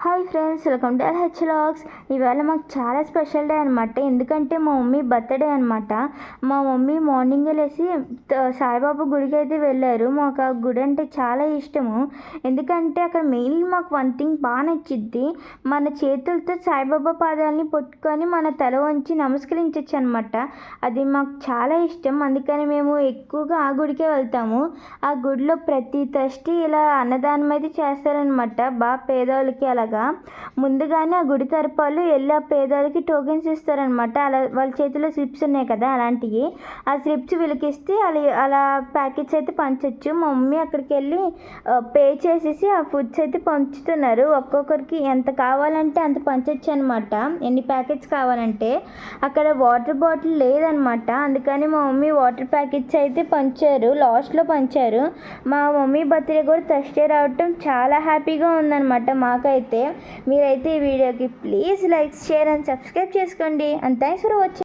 Hi friends, welcome to LH Vlogs. ఇవాళ మాకు చాలా స్పెషల్ డే అనమాట. ఎందుకంటే మా మమ్మీ బర్త్డే అనమాట. మా మమ్మీ మార్నింగ్ లేసి సాయిబాబా గుడికి అయితే వెళ్ళారు. మాకు ఆ గుడి అంటే చాలా ఇష్టము. ఎందుకంటే అక్కడ మెయిన్ మాకు వన్ థింగ్ బాగా నచ్చిద్ది. మన చేతులతో సాయిబాబా పాదాలని పట్టుకొని మన తల వంచి నమస్కరించవచ్చు అనమాట. అది మాకు చాలా ఇష్టం. అందుకని మేము ఎక్కువగా ఆ గుడికే వెళ్తాము. ఆ గుడిలో ప్రతి థర్స్డే ఇలా అన్నదానం అయితే చేస్తారనమాట. బాగా పేదవాళ్ళకి అలాగా ముందుగానే ఆ గుడి తరపాలు వెళ్ళి ఆ పేదలకి టోకెన్స్ ఇస్తారనమాట. అలా వాళ్ళ చేతిలో స్లిప్స్ ఉన్నాయి కదా, అలాంటివి ఆ స్లిప్స్ వీళ్ళకిస్తే అలా ప్యాకెట్స్ అయితే పంచవచ్చు. మా మమ్మీ అక్కడికి వెళ్ళి పే చేసేసి ఆ ఫుడ్స్ అయితే పంచుతున్నారు. ఒక్కొక్కరికి ఎంత కావాలంటే అంత పంచవచ్చు అనమాట, ఎన్ని ప్యాకెట్స్ కావాలంటే. అక్కడ వాటర్ బాటిల్ లేదనమాట, అందుకని మా మమ్మీ వాటర్ ప్యాకెట్స్ అయితే పంచారు, లాస్ట్లో పంచారు. మా మమ్మీ బర్త్డే కూడా థర్స్డే రావటం చాలా హ్యాపీగా ఉందన్నమాట మాకైతే. మీరైతే ఈ వీడియోకి please like, share and subscribe చేసుకోండి. And thanks for watching.